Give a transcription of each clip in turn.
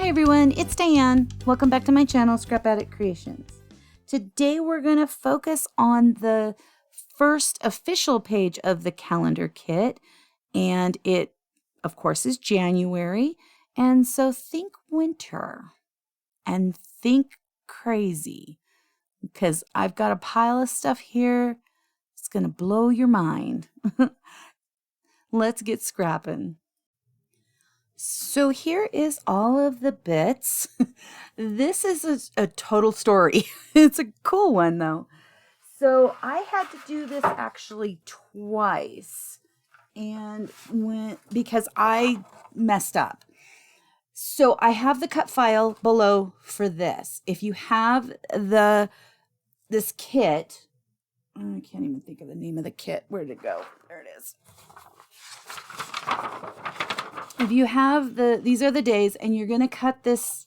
Hi everyone, it's Diane. Welcome back to my channel, Scrap Addict Creations. Today we're going to focus on the first official page of the calendar kit, and it, of course, is January. And so think winter and think crazy, because I've got a pile of stuff here. It's going to blow your mind. Let's get scrapping. So here is all of the bits. This is a total story. It's a cool one though. So I had to do this actually twice, and because I messed up. So I have the cut file below for this. If you have this kit, I can't even think of the name of the kit. Where'd it go? There it is. If you have these are the days, and you're going to cut this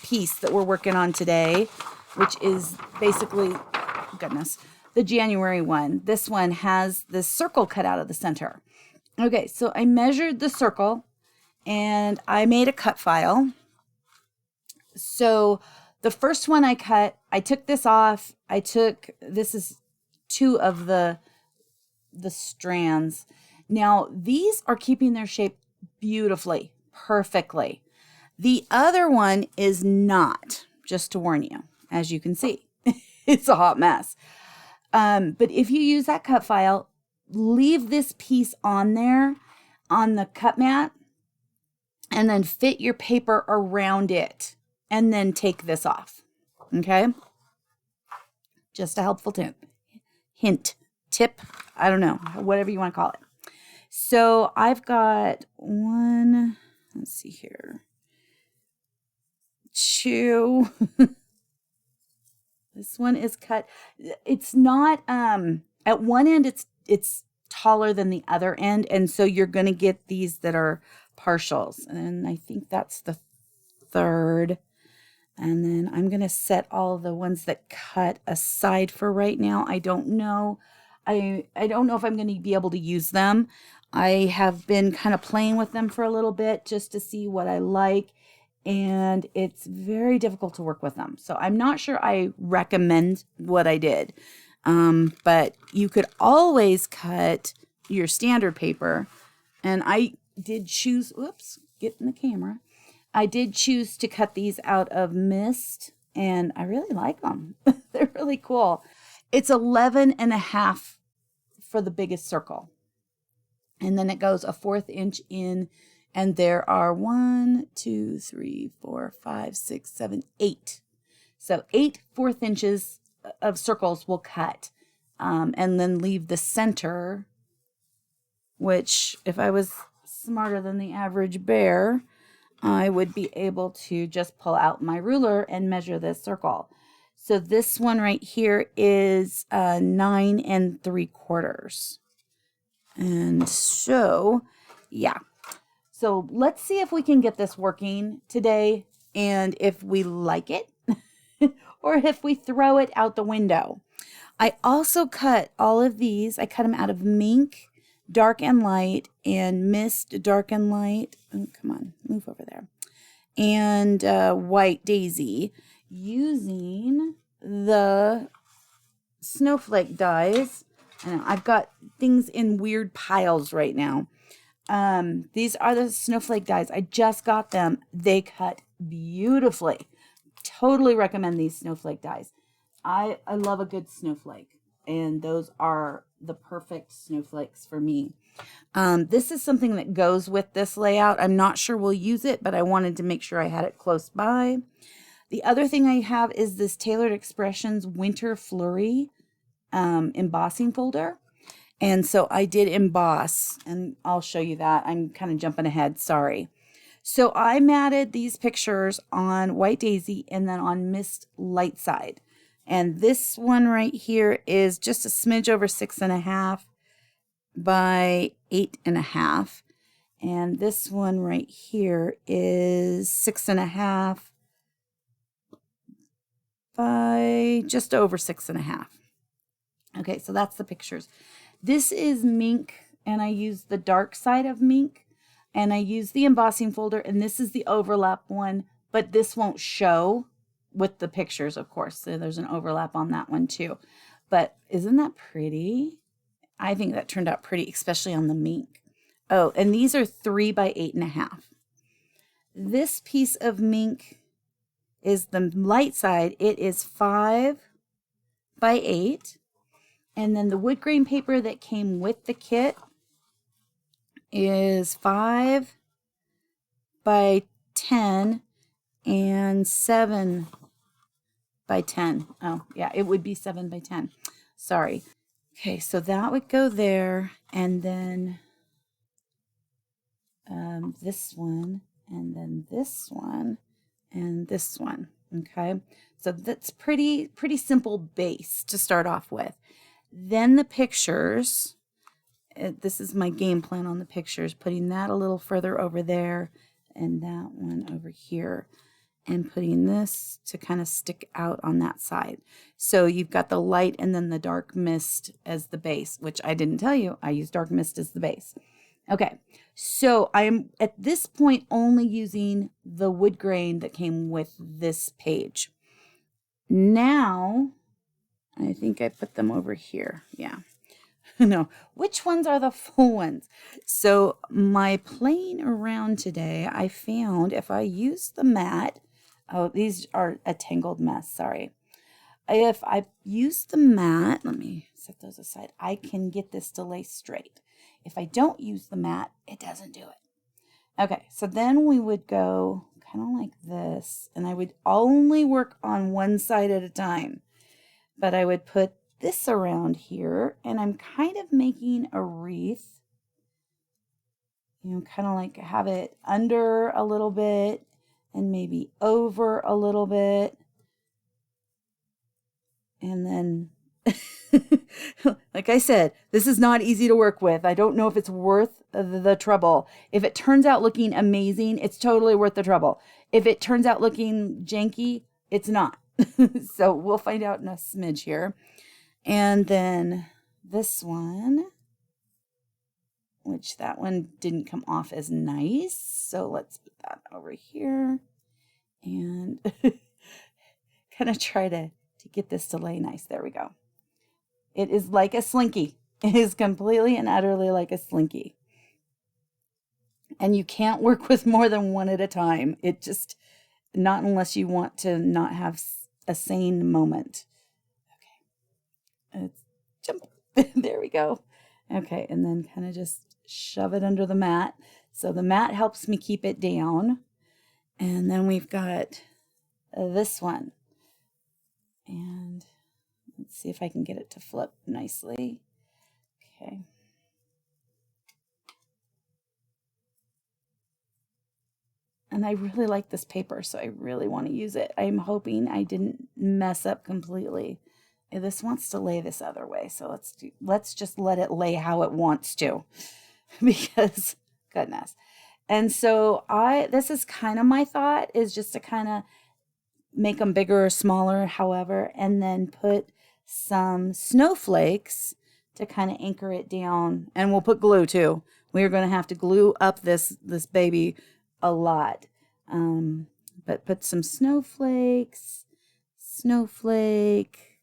piece that we're working on today, which is basically, goodness, the January one. This one has this circle cut out of the center. Okay, so I measured the circle, and I made a cut file. So the first one I cut, I took this off. This is 2 of the strands. Now, these are keeping their shape beautifully, perfectly. The other one is not, just to warn you, as you can see. It's a hot mess. But if you use that cut file, leave this piece on there on the cut mat, and then fit your paper around it, and then take this off. Okay? Just a helpful tip, I don't know, whatever you want to call it. So I've got 1, let's see here, 2. This one is cut. It's not, at one end it's taller than the other end, and so you're going to get these that are partials. And I think that's the 3rd. And then I'm going to set all the ones that cut aside for right now. I don't know. I don't know if I'm going to be able to use them. I have been kind of playing with them for a little bit just to see what I like, and it's very difficult to work with them. So I'm not sure I recommend what I did. But you could always cut your standard paper, and I did choose, get in the camera. I did choose to cut these out of mist, and I really like them. They're really cool. It's 11.5 for the biggest circle. And then it goes a 1/4 inch in, and there are 1, 2, 3, 4, 5, 6, 7, 8. So 8 1/4 inches of circles will cut, and then leave the center, which if I was smarter than the average bear, I would be able to just pull out my ruler and measure this circle. So this one right here is 9 3/4. And so, yeah. So let's see if we can get this working today, and if we like it, or if we throw it out the window. I also cut all of these. I cut them out of Mink Dark and Light and Mist Dark and Light. Oh, come on, move over there. And White Daisy, using the Snowflake dies. And I've got things in weird piles right now. These are the Snowflake dies. I just got them. They cut beautifully. Totally recommend these Snowflake dies. I love a good snowflake, and those are the perfect snowflakes for me. This is something that goes with this layout. I'm not sure we'll use it, but I wanted to make sure I had it close by. The other thing I have is this Tailored Expressions Winter Flurry embossing folder. And so I did emboss, and I'll show you that. I'm kind of jumping ahead, sorry. So I matted these pictures on White Daisy and then on Mist Light side. And this one right here is just a smidge over 6.5 by 8.5. And this one right here is 6.5 by just over 6.5. Okay, so that's the pictures. This is Mink, and I use the dark side of Mink. and I use the embossing folder, and this is the overlap one, but this won't show with the pictures, of course. So there's an overlap on that one too. But isn't that pretty? I think that turned out pretty, especially on the mink. Oh, and these are 3 by 8.5. This piece of mink is the light side. It is 5 by 8. And then the wood grain paper that came with the kit is 5 by 10 and 7 by 10. Oh, yeah, it would be 7 by 10. Sorry. Okay, so that would go there, and then this one, and then this one, and this one. Okay, so that's pretty simple base to start off with. Then the pictures. This is my game plan on the pictures, putting that a little further over there, and that one over here, and putting this to kind of stick out on that side. So you've got the light and then the dark mist as the base, which I didn't tell you. I use dark mist as the base. Okay, so I'm at this point only using the wood grain that came with this page. Now, I think I put them over here. Yeah. No, which ones are the full ones? So my playing around today, I found if I use the mat, oh, these are a tangled mess, sorry. If I use the mat, let me set those aside, I can get this to lay straight. If I don't use the mat, it doesn't do it. Okay, so then we would go kind of like this, and I would only work on one side at a time. But I would put this around here, and I'm kind of making a wreath. You know, kind of like have it under a little bit and maybe over a little bit. And then, like I said, this is not easy to work with. I don't know if it's worth the trouble. If it turns out looking amazing, it's totally worth the trouble. If it turns out looking janky, it's not. So we'll find out in a smidge here. And then this one, which that one didn't come off as nice. So let's put that over here and kind of try to get this to lay nice. There we go. It is like a slinky. It is completely and utterly like a slinky. And you can't work with more than one at a time. It just, not unless you want to not have a sane moment. Okay. Jump. There we go. Okay. And then kind of just shove it under the mat. So the mat helps me keep it down. And then we've got this one. And let's see if I can get it to flip nicely. Okay. And I really like this paper, so I really want to use it. I'm hoping I didn't mess up completely. This wants to lay this other way, so let's just let it lay how it wants to, because goodness. And so this is kind of my thought, is just to kind of make them bigger or smaller, however, and then put some snowflakes to kind of anchor it down. And we'll put glue too. We're going to have to glue up this baby a lot. But put some snowflakes, snowflake.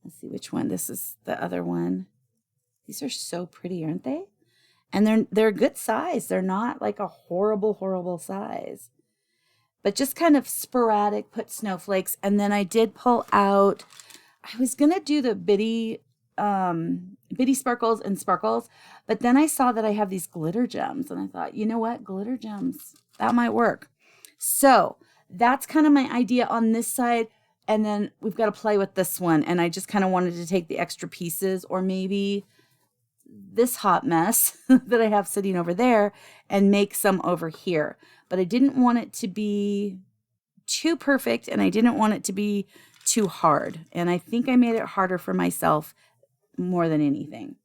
Let's see which one. This is the other one. These are so pretty, aren't they? And they're a good size. They're not like a horrible size. But just kind of sporadic, put snowflakes. And then I did pull out, I was going to do the bitty sparkles and sparkles, but then I saw that I have these glitter gems, and I thought, you know what, glitter gems, that might work. So that's kind of my idea on this side. And then we've got to play with this one. And I just kind of wanted to take the extra pieces, or maybe this hot mess that I have sitting over there, and make some over here. But I didn't want it to be too perfect, and I didn't want it to be too hard. And I think I made it harder for myself more than anything.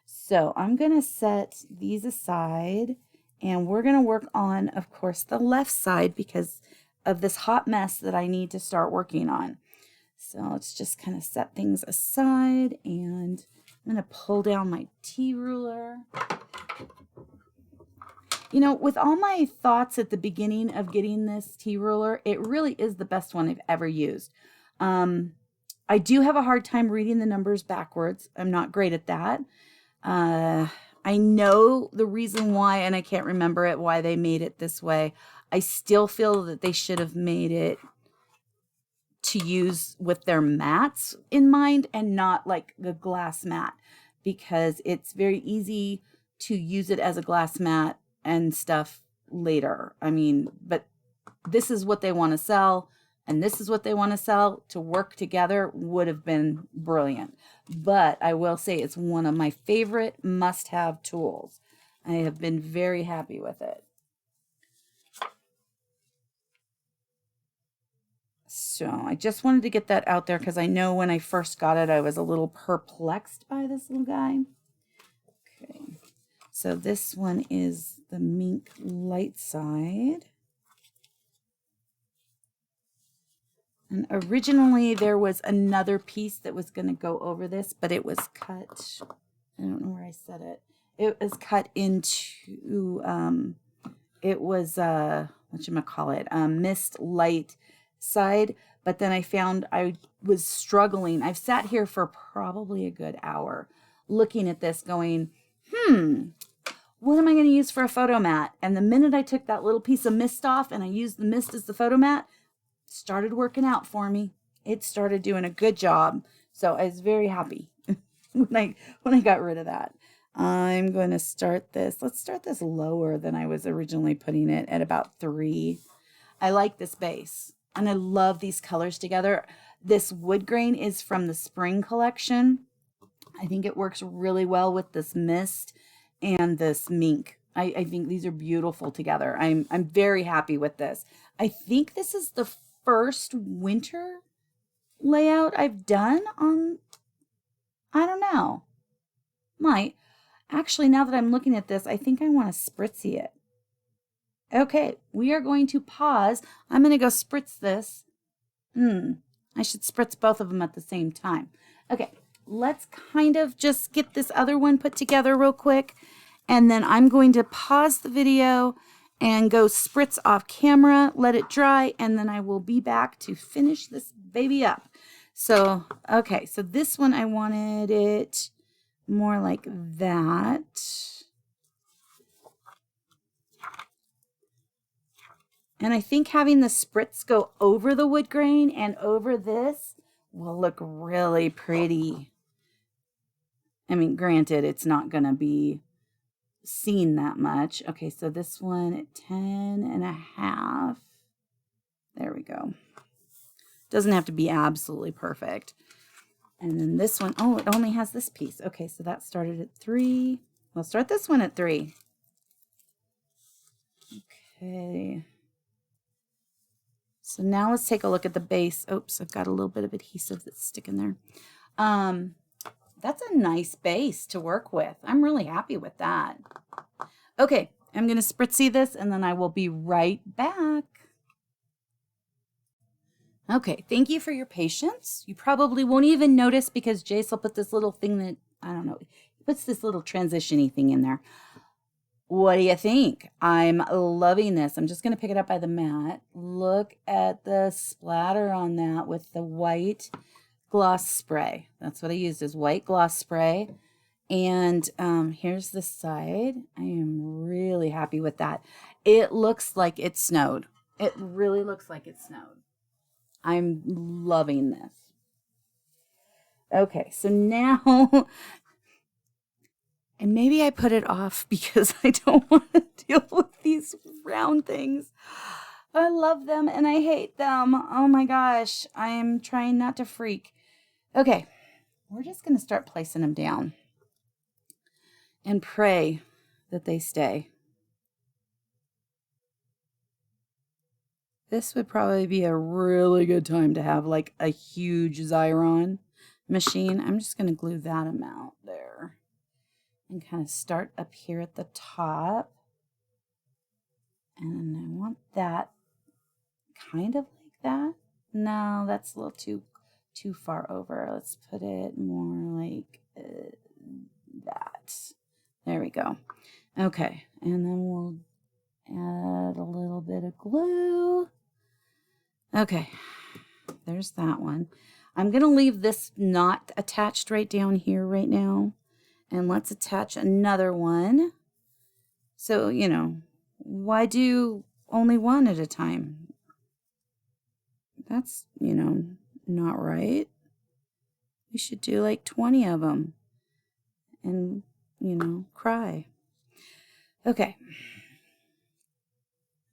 So I'm going to set these aside, and we're going to work on, of course, the left side because of this hot mess that I need to start working on. So let's just kind of set things aside, and I'm going to pull down my T ruler. You know, with all my thoughts at the beginning of getting this tea ruler, it really is the best one I've ever used. I do have a hard time reading the numbers backwards. I'm not great at that. I know the reason why, and I can't remember it, why they made it this way. I still feel that they should have made it to use with their mats in mind and not like the glass mat, because it's very easy to use it as a glass mat and stuff later. I mean, but this is what they want to sell and this is what they want to sell. To work together would have been brilliant. But I will say it's one of my favorite must-have tools. I have been very happy with it. So I just wanted to get that out there because I know when I first got it, I was a little perplexed by this little guy. Okay, so this one is the Mink Light side. And originally there was another piece that was going to go over this, but it was cut. I don't know where I set it. It was cut into, it was, whatchamacallit, Mist Light side. But then I found I was struggling. I've sat here for probably a good hour looking at this going, what am I going to use for a photo mat? And the minute I took that little piece of mist off and I used the mist as the photo mat, started working out for me. It started doing a good job. So I was very happy when I got rid of that. I'm going to start this. Let's start this lower than I was originally putting it, at about 3. I like this base and I love these colors together. This Woodgrain is from the spring collection. I think it works really well with this mist and this mink. I think these are beautiful together. I'm very happy with this. I think this is the first winter layout I've done on, I don't know. Might. Actually, now that I'm looking at this, I think I want to spritzy it. Okay, we are going to pause. I'm going to go spritz this. I should spritz both of them at the same time. Okay, let's kind of just get this other one put together real quick. And then I'm going to pause the video and go spritz off camera, let it dry, and then I will be back to finish this baby up. So, okay, so this one I wanted it more like that. And I think having the spritz go over the wood grain and over this will look really pretty. I mean, granted, it's not going to be seen that much. Okay, so this one at 10.5. There we go. Doesn't have to be absolutely perfect. And then this one, oh, it only has this piece. Okay, so that started at 3. We'll start this one at 3. Okay. So now let's take a look at the base. Oops, I've got a little bit of adhesive that's sticking there. That's a nice base to work with. I'm really happy with that. Okay, I'm going to spritzy this and then I will be right back. Okay, thank you for your patience. You probably won't even notice because Jace will put this little thing that, I don't know, he puts this little transition-y thing in there. What do you think? I'm loving this. I'm just going to pick it up by the mat. Look at the splatter on that with the white gloss spray. That's what I used, is white gloss spray. And here's the side. I am really happy with that. It looks like it snowed. It really looks like it snowed. I'm loving this. Okay, so now, and maybe I put it off because I don't want to deal with these round things. I love them and I hate them. Oh my gosh, I am trying not to freak. Okay, we're just going to start placing them down and pray that they stay. This would probably be a really good time to have like a huge Xyron machine. I'm just going to glue that amount there and kind of start up here at the top. And I want that kind of like that. No, that's a little too far over. Let's put it more like that. There we go. Okay, and then we'll Add a little bit of glue. Okay, there's that one. I'm going to leave this knot attached right down here right now. And let's attach another one. So, you know, why do only one at a time? That's, you know, not right. We should do like 20 of them and, you know, cry. Okay.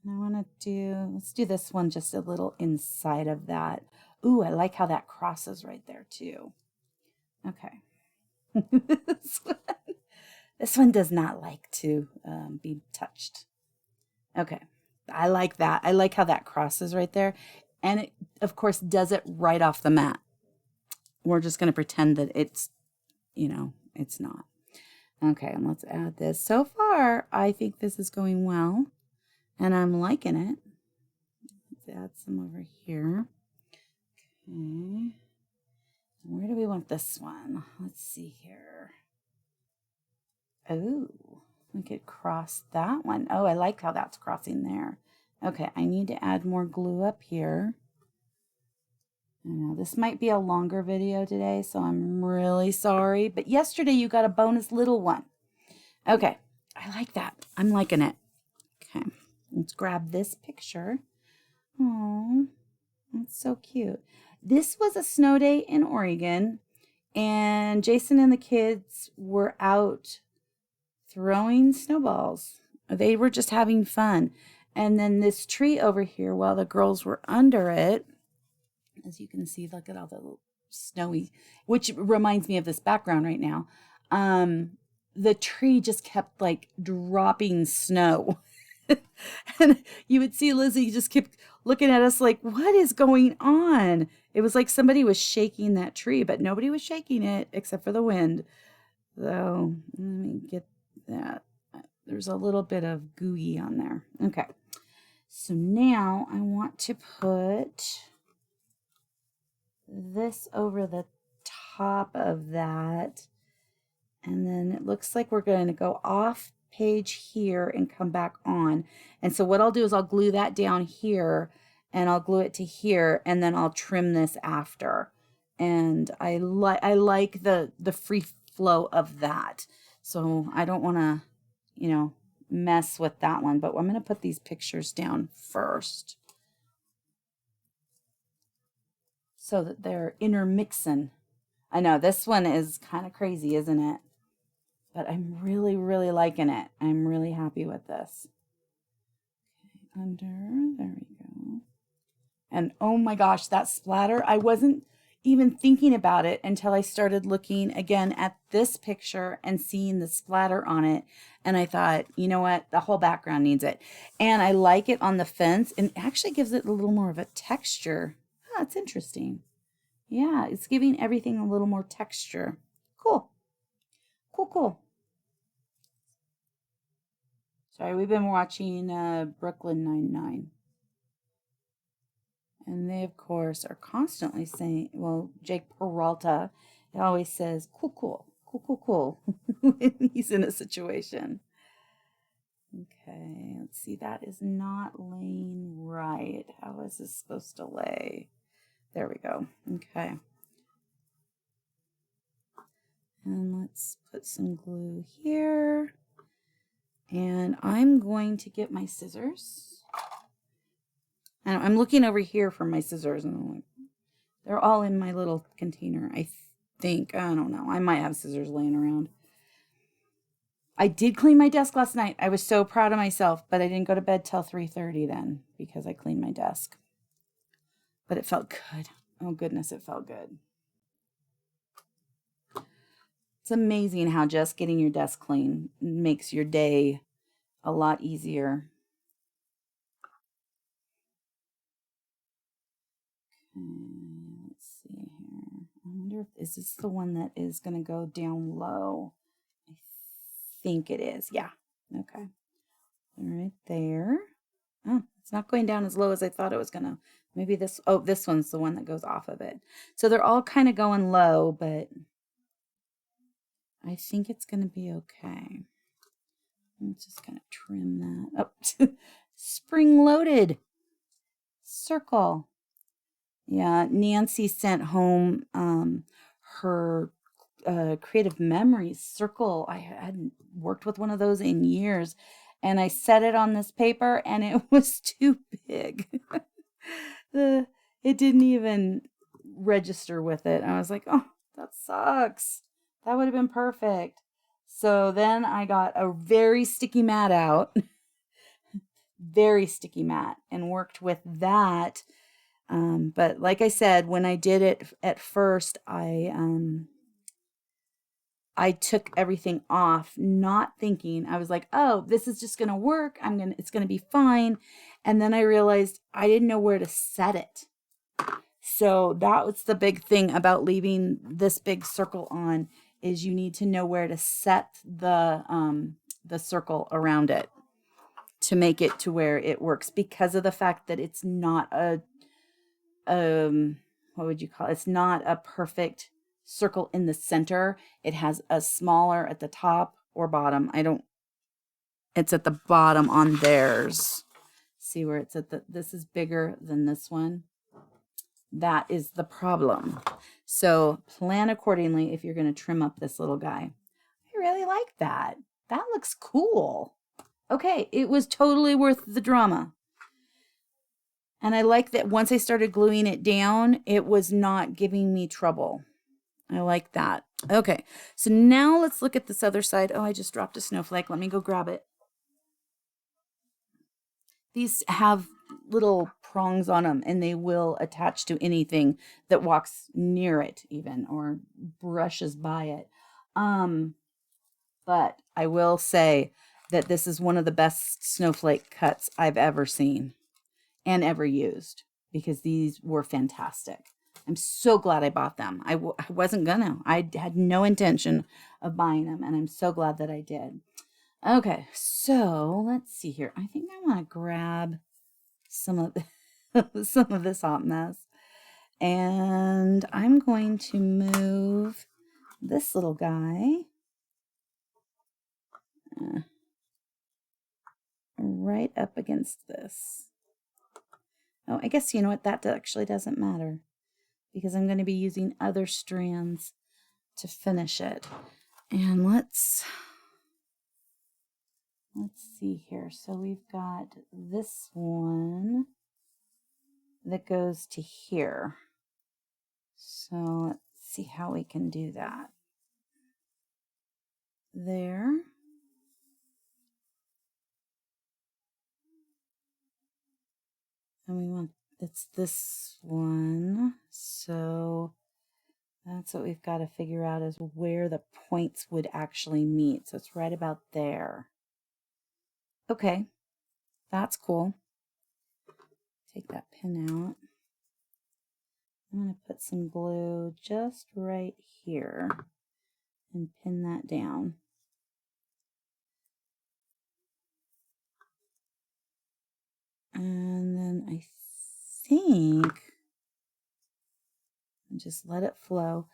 I want to let's do this one just a little inside of that. Ooh, I like how that crosses right there too. Okay. This one does not like to be touched. Okay. I like that. I like how that crosses right there. And it, of course, does it right off the mat. We're just going to pretend that it's, you know, it's not. Okay, and let's add this. So far, I think this is going well. And I'm liking it. Let's add some over here. Okay. Where do we want this one? Let's see here. Oh, we could cross that one. Oh, I like how that's crossing there. Okay, I need to add more glue up here. I know this might be a longer video today, so I'm really sorry. But yesterday you got a bonus little one. Okay, I like that. I'm liking it. Okay, let's grab this picture. Oh, that's so cute. This was a snow day in Oregon, and Jason and the kids were out throwing snowballs. They were just having fun. And then this tree over here, while the girls were under it, as you can see, look at all the snowy, which reminds me of this background right now. The tree just kept like dropping snow. And you would see Lizzie just kept looking at us like, what is going on? It was like somebody was shaking that tree, but nobody was shaking it except for the wind. So let me get that. There's a little bit of gooey on there. Okay. So now I want to put this over the top of that. And then it looks like we're going to go off page here and come back on. And so what I'll do is I'll glue that down here and I'll glue it to here and then I'll trim this after. And I like the free flow of that. So I don't want to, you know, mess with that one, but I'm going to put these pictures down first so that they're intermixing. I know this one is kind of crazy, isn't it? But I'm really, really liking it. I'm really happy with this. Okay, under, there we go. And oh my gosh, that splatter, I wasn't even thinking about it until I started looking again at this picture and seeing the splatter on it. And I thought, you know what, the whole background needs it. And I like it on the fence and it actually gives it a little more of a texture. Oh, that's interesting. Yeah, it's giving everything a little more texture. Cool. Cool, cool. Sorry, we've been watching Brooklyn Nine-Nine. And they, of course, are constantly saying, well, Jake Peralta always says, cool, cool, cool, cool, cool, when he's in a situation. Okay, let's see, that is not laying right. How is this supposed to lay? There we go. Okay. And let's put some glue here. And I'm going to get my scissors. And I'm looking over here for my scissors, and I'm like, they're all in my little container, I think. I don't know. I might have scissors laying around. I did clean my desk last night. I was so proud of myself, but I didn't go to bed till 3:30 then because I cleaned my desk. But it felt good. Oh, goodness, it felt good. It's amazing how just getting your desk clean makes your day a lot easier. Let's see here. I wonder if is this the one that is going to go down low? I think it is. Yeah. Okay. Right there. Oh, it's not going down as low as I thought it was going to. Maybe this. Oh, this one's the one that goes off of it. So they're all kind of going low, but I think it's going to be okay. Let's just kind of trim that. Oh, spring-loaded circle. Yeah, Nancy sent home her Creative Memories circle. I hadn't worked with one of those in years, and I set it on this paper, and it was too big. It didn't even register with it. I was like, oh, that sucks. That would have been perfect. So then I got a very sticky mat out, very sticky mat, and worked with that. But like I said, when I did it at first, I took everything off, not thinking. I was like, oh, this is just gonna work. It's gonna be fine. And then I realized I didn't know where to set it. So that was the big thing about leaving this big circle on, is you need to know where to set the circle around it to make it to where it works, because of the fact that it's not a what would you call it? It's not a perfect circle in the center. It has a smaller at the top or bottom. It's at the bottom on theirs. See where it's at this is bigger than this one. That is the problem. So plan accordingly if you're going to trim up this little guy. I really like that. That looks cool. Okay, it was totally worth the drama. And I like that once I started gluing it down, it was not giving me trouble. I like that. Okay, so now let's look at this other side. Oh, I just dropped a snowflake. Let me go grab it. These have little prongs on them, and they will attach to anything that walks near it even, or brushes by it. But I will say that this is one of the best snowflake cuts I've ever seen and ever used, because these were fantastic. I'm so glad I bought them. I wasn't gonna. I had no intention of buying them, and I'm so glad that I did. Okay, so let's see here. I think I want to grab some of this hot mess, and I'm going to move this little guy right up against this. Oh, I guess you know what? That actually doesn't matter, because I'm going to be using other strands to finish it. And let's see here. So we've got this one that goes to here. So let's see how we can do that. There. And we want, it's this one. So that's what we've got to figure out, is where the points would actually meet. So it's right about there. Okay, that's cool. Take that pin out. I'm going to put some glue just right here and pin that down. And then I think, just let it flow.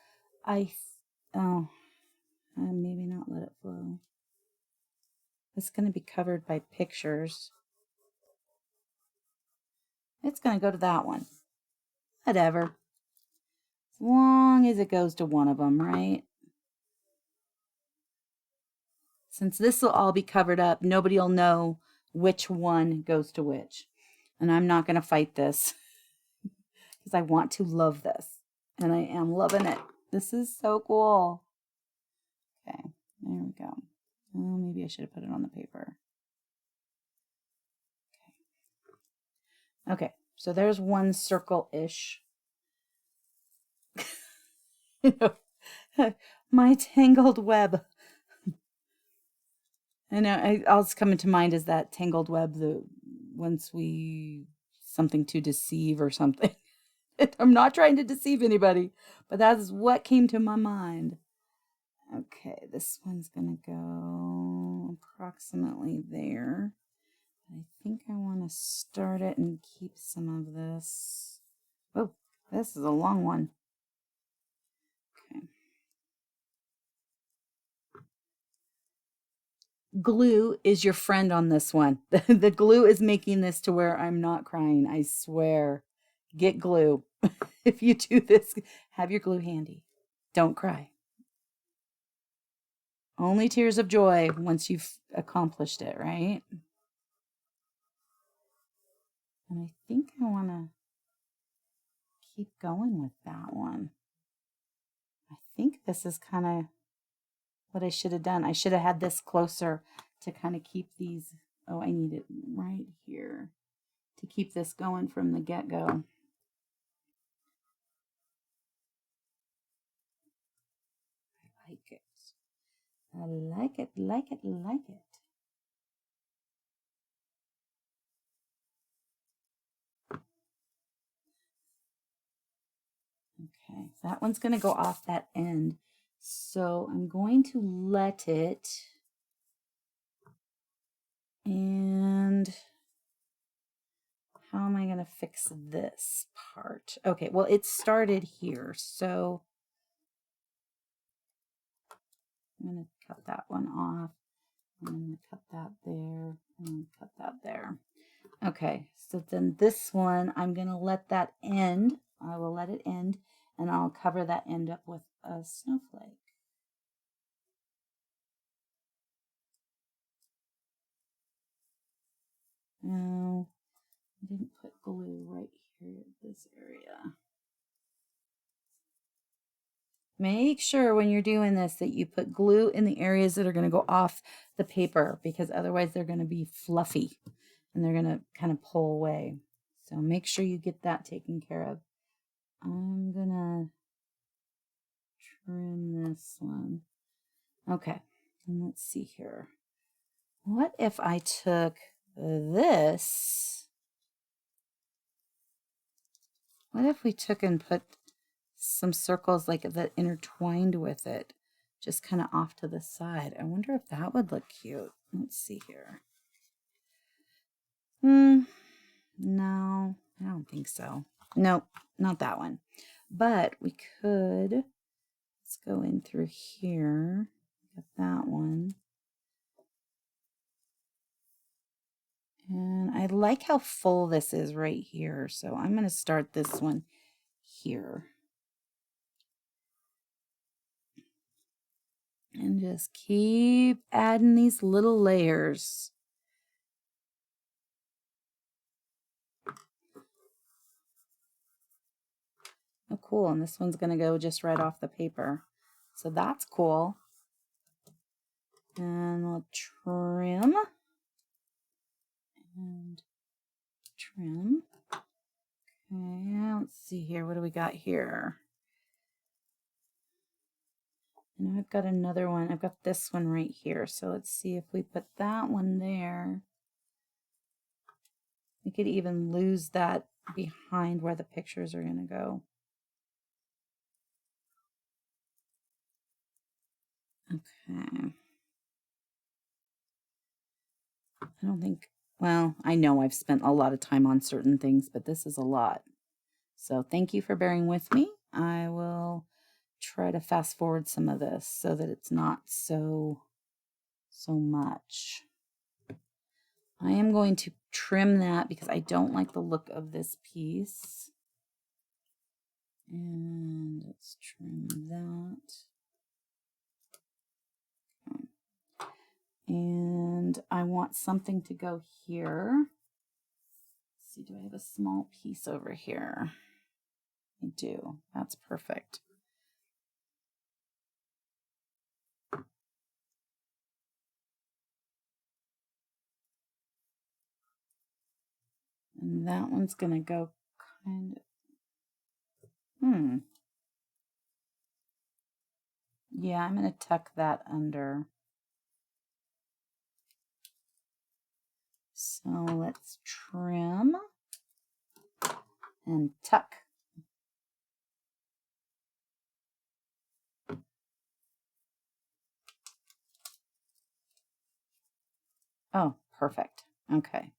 Maybe not let it flow. It's going to be covered by pictures. It's going to go to that one. Whatever. As long as it goes to one of them, right? Since this will all be covered up, nobody will know which one goes to which. And I'm not going to fight this, because I want to love this. And I am loving it. This is so cool. Okay, there we go. Oh, maybe I should have put it on the paper. Okay, so there's one circle-ish. My tangled web. I know, all that's coming to mind is that tangled web, something to deceive or something. I'm not trying to deceive anybody, but that is what came to my mind. Okay, this one's gonna go approximately there. I think I want to start it and keep some of this. Oh, this is a long one. Okay. glue is your friend on this one. The glue is making this to where I'm not crying. I swear. Get glue. If you do this, have your glue handy. Don't cry. Only tears of joy once you've accomplished it, right? And I think I want to keep going with that one. I think this is kind of what I should have done. I should have had this closer to kind of keep these. Oh, I need it right here to keep this going from the get-go. I like it. I like it, like it, like it. Okay, that one's going to go off that end. So I'm going to let it. And how am I going to fix this part? Okay, well, it started here. So I'm going to cut that one off. I'm going to cut that there. And cut that there. Okay, so then this one, I'm going to let that end. I will let it end, and I'll cover that end up with a snowflake. No, I didn't put glue right here in this area. Make sure when you're doing this that you put glue in the areas that are going to go off the paper, because otherwise they're going to be fluffy and they're going to kind of pull away. So make sure you get that taken care of. I'm going to trim this one. Okay, and let's see here. What if I took this? What if we took and put some circles like that intertwined with it, just kind of off to the side? I wonder if that would look cute. Let's see here. No, I don't think so. Nope, not that one. But we could, let's go in through here, get that one. And I like how full this is right here. So I'm going to start this one here. And just keep adding these little layers. Oh, cool. And this one's going to go just right off the paper. So that's cool. And we'll trim. And trim. Okay, let's see here. What do we got here? And I've got another one. I've got this one right here. So let's see if we put that one there. We could even lose that behind where the pictures are going to go. Okay. I don't think, well, I know I've spent a lot of time on certain things, but this is a lot. So thank you for bearing with me. I will try to fast forward some of this so that it's not so much. I am going to trim that because I don't like the look of this piece. And let's trim that. And I want something to go here. Let's see, do I have a small piece over here? I do. That's perfect. And that one's going to go kind of, yeah, I'm going to tuck that under. So let's trim and tuck. Oh, perfect. Okay.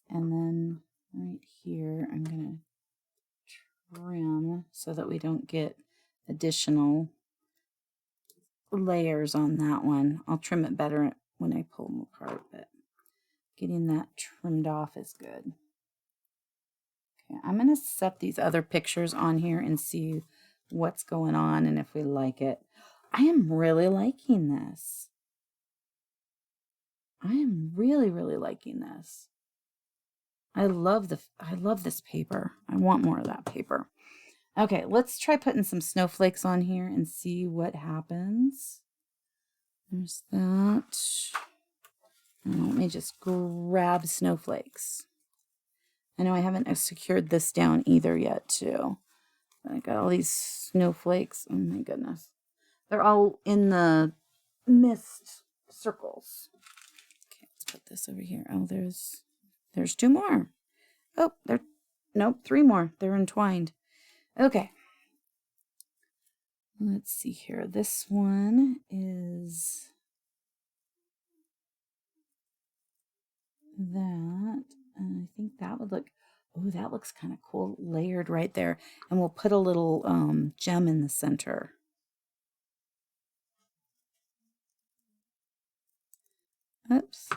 And then right here, I'm going to trim so that we don't get additional layers on that one. I'll trim it better when I pull them apart, but getting that trimmed off is good. Okay, I'm going to set these other pictures on here and see what's going on and if we like it. I am really liking this. I am really, really liking this. I love this paper. I want more of that paper. Okay, let's try putting some snowflakes on here and see what happens. There's that. And let me just grab snowflakes. I know I haven't secured this down either yet, too. I got all these snowflakes. Oh my goodness. They're all in the mist circles. Okay, let's put this over here. Oh, there's two more. Oh, nope, three more. They're entwined. Okay. Let's see here. This one is that. And I think that would look, oh, that looks kind of cool, layered right there. And we'll put a little gem in the center. Oops.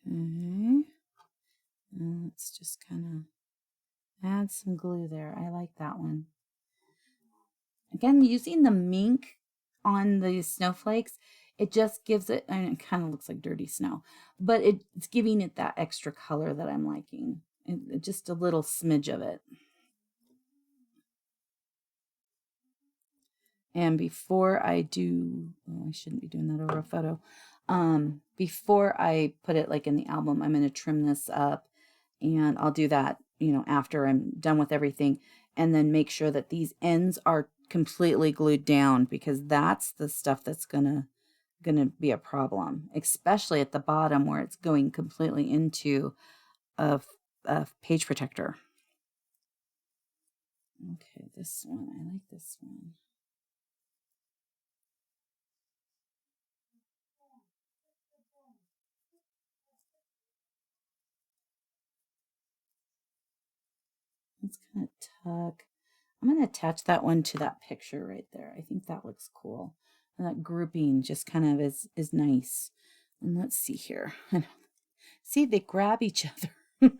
Okay. And let's just kind of add some glue there. I like that one. Again, using the mink on the snowflakes, it just gives it, I mean, it kind of looks like dirty snow, but it's giving it that extra color that I'm liking. Just a little smidge of it. And before I do, I shouldn't be doing that over a photo. Before I put it like in the album, I'm going to trim this up, and I'll do that, after I'm done with everything, and then make sure that these ends are completely glued down, because that's the stuff that's gonna be a problem, especially at the bottom where it's going completely into a page protector. Okay, this one, I like this one. Let's kind of tuck. I'm going to attach that one to that picture right there. I think that looks cool. And that grouping just kind of is nice. And let's see here. See, they grab each other.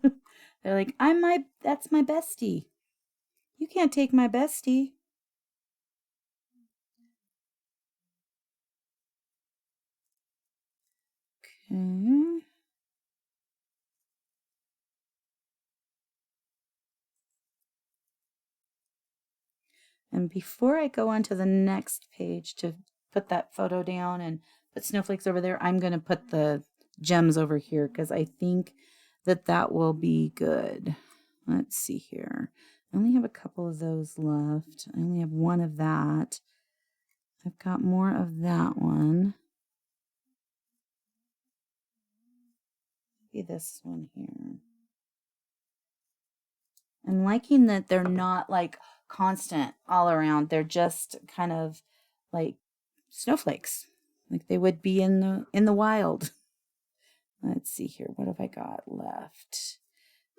They're like, that's my bestie. You can't take my bestie. Okay. And before I go on to the next page to put that photo down and put snowflakes over there, I'm going to put the gems over here because I think that will be good. Let's see here. I only have a couple of those left. I only have one of that. I've got more of that one. Maybe this one here. I'm liking that they're not like constant all around. They're just kind of like snowflakes, like they would be in the wild. Let's see here. What have I got left?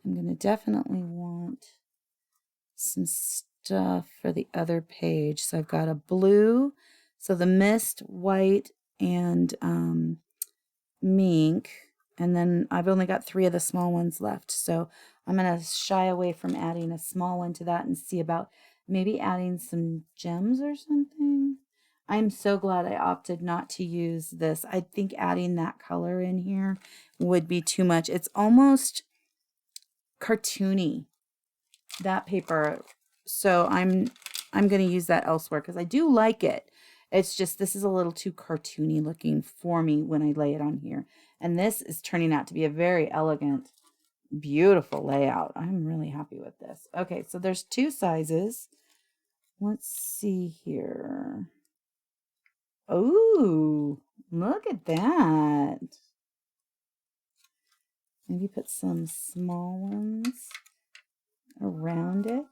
I'm going to definitely want some stuff for the other page. So I've got a blue, so the mist, white, and mink. And then I've only got 3 of the small ones left. So I'm going to shy away from adding a small one to that and see about maybe adding some gems or something. I'm so glad I opted not to use this. I think adding that color in here would be too much. It's almost cartoony, that paper. So I'm going to use that elsewhere because I do like it. It's just this is a little too cartoony looking for me when I lay it on here. And this is turning out to be a very elegant, beautiful layout. I'm really happy with this. Okay, so there's 2 sizes. Let's see here. Oh, look at that. Maybe put some small ones around it.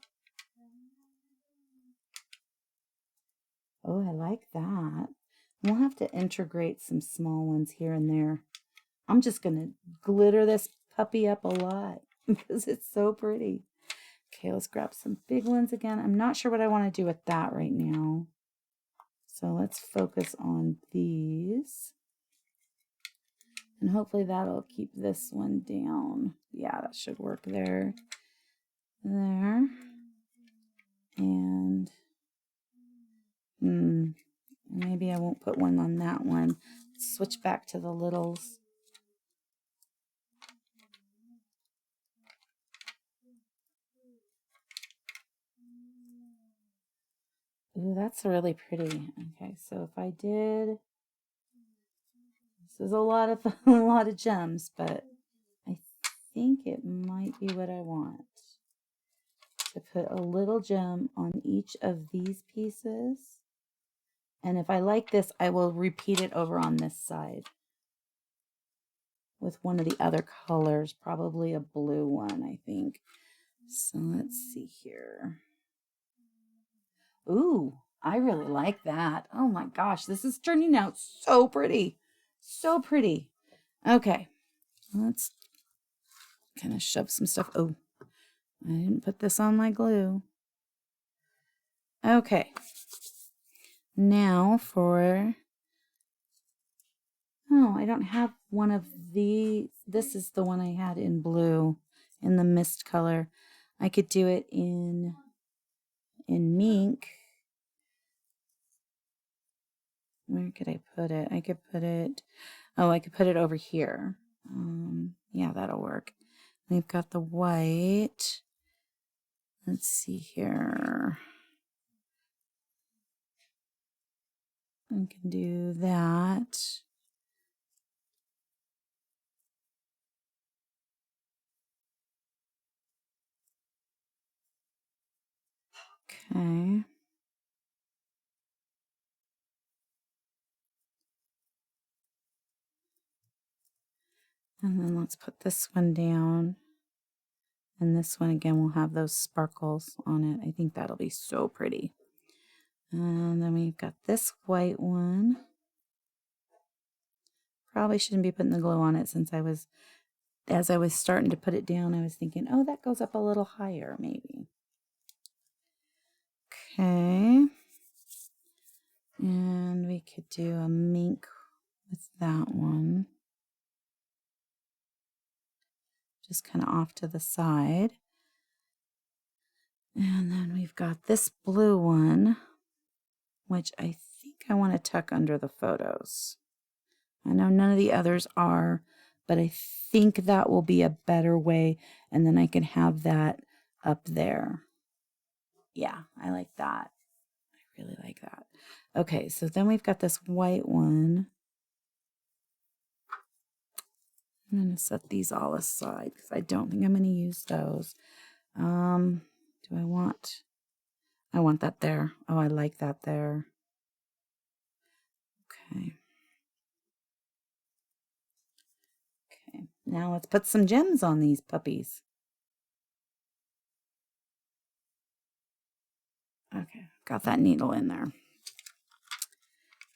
Oh, I like that. We'll have to integrate some small ones here and there. I'm just going to glitter this puppy up a lot because it's so pretty. Okay, let's grab some big ones again. I'm not sure what I want to do with that right now. So let's focus on these. And hopefully that'll keep this one down. Yeah, that should work there. There. And maybe I won't put one on that one. Switch back to the littles. Ooh, that's really pretty. Okay, so if I did, this is a lot of a lot of gems, but I think it might be what I want. To put a little gem on each of these pieces. And if I like this, I will repeat it over on this side with one of the other colors, probably a blue one, I think. So let's see here. Ooh, I really like that. Oh my gosh, this is turning out so pretty. So pretty. Okay, let's kind of shove some stuff. Oh, I didn't put this on my glue. Okay. Now for, oh, I don't have one of these. This is the one I had in blue, in the mist color. I could do it in mink. Where could I put it? I could put it, oh, I could put it over here. Yeah, that'll work. We've got the white. Let's see here. I can do that. Okay. And then let's put this one down. And this one again will have those sparkles on it. I think that'll be so pretty. And then we've got this white one. Probably shouldn't be putting the glue on it since as I was starting to put it down, I was thinking, oh, that goes up a little higher maybe. Okay. And we could do a mink with that one. Just kind of off to the side. And then we've got this blue one, which I think I want to tuck under the photos. I know none of the others are, but I think that will be a better way. And then I can have that up there. Yeah, I like that. I really like that. Okay, so then we've got this white one. I'm going to set these all aside because I don't think I'm going to use those. Do I want that there. Oh, I like that there. Okay. Okay, now let's put some gems on these puppies. Okay, got that needle in there.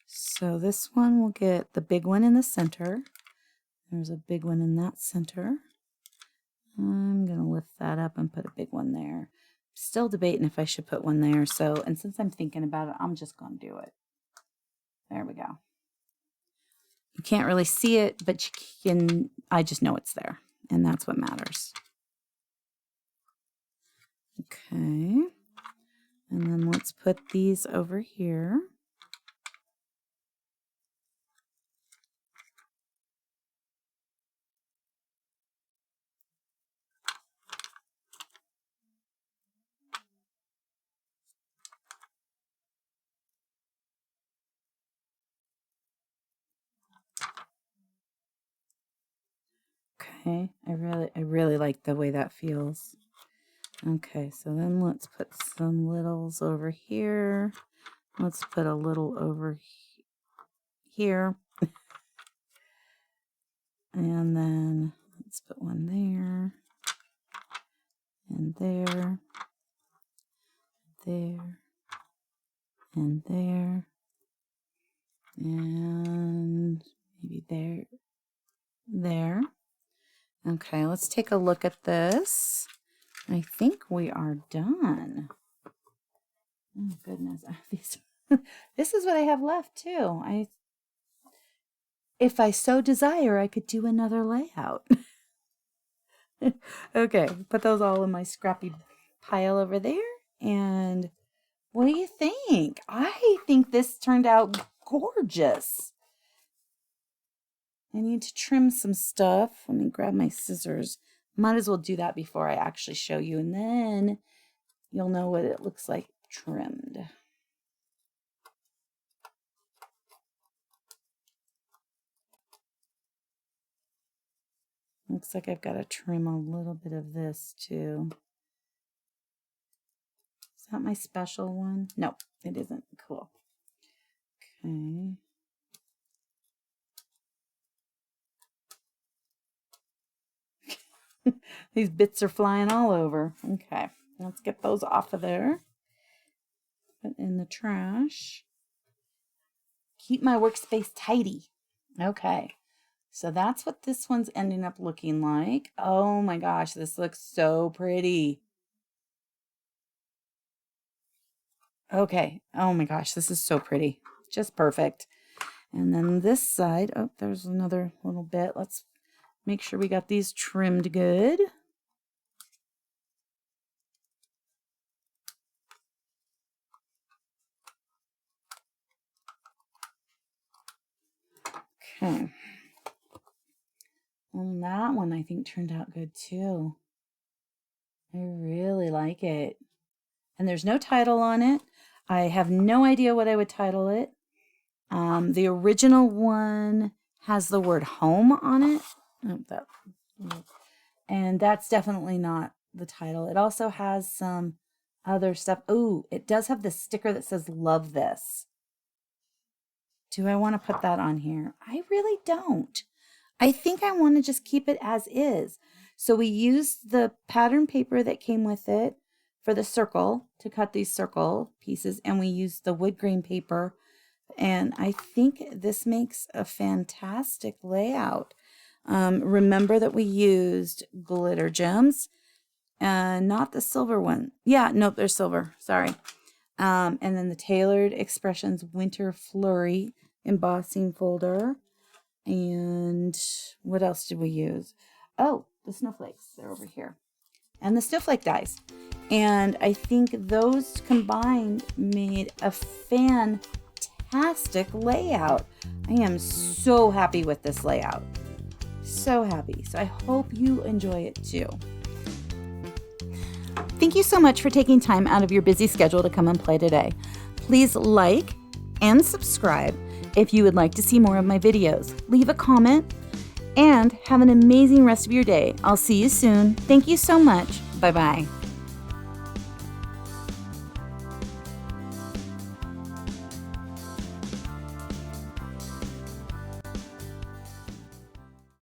So this one will get the big one in the center. There's a big one in that center. I'm going to lift that up and put a big one there. Still debating if I should put one there. So, and since I'm thinking about it, I'm just going to do it. There we go. You can't really see it, but you can, I just know it's there. And that's what matters. Okay. And then let's put these over here. Okay, I really like the way that feels. Okay, so then let's put some littles over here. Let's put a little over here. And then let's put one there. And there. There. And there. And maybe there. There. Okay, let's take a look at this. I think we are done. Oh goodness, these This is what I have left too. If I so desire, I could do another layout. Okay, put those all in my scrappy pile over there. And what do you think? I think this turned out gorgeous. I need to trim some stuff. Let me grab my scissors. Might as well do that before I actually show you, and then you'll know what it looks like trimmed. Looks like I've got to trim a little bit of this too. Is that my special one? No, it isn't. Cool. Okay. These bits are flying all over. Okay, let's get those off of there. Put in the trash. Keep my workspace tidy. Okay, so that's what this one's ending up looking like. Oh my gosh, this looks so pretty. Okay, oh my gosh, this is so pretty. Just perfect. And then this side, oh, there's another little bit. Let's make sure we got these trimmed good. Okay. And that one I think turned out good too. I really like it. And there's no title on it. I have no idea what I would title it. The original one has the word home on it. And that's definitely not the title. It also has some other stuff. Oh, it does have the sticker that says love this. Do I want to put that on here? I really don't. I think I want to just keep it as is. So we used the pattern paper that came with it for the circle to cut these circle pieces, and we used the wood grain paper, and I think this makes a fantastic layout. Remember that we used glitter gems, not the silver one. Yeah, nope, they're silver. Sorry. And then the Tailored Expressions Winter Flurry embossing folder. And what else did we use? Oh, the snowflakes. They're over here. And the snowflake dies. And I think those combined made a fantastic layout. I am so happy with this layout. So happy. So I hope you enjoy it too. Thank you so much for taking time out of your busy schedule to come and play today. Please like and subscribe if you would like to see more of my videos. Leave a comment and have an amazing rest of your day. I'll see you soon. Thank you so much. Bye-bye.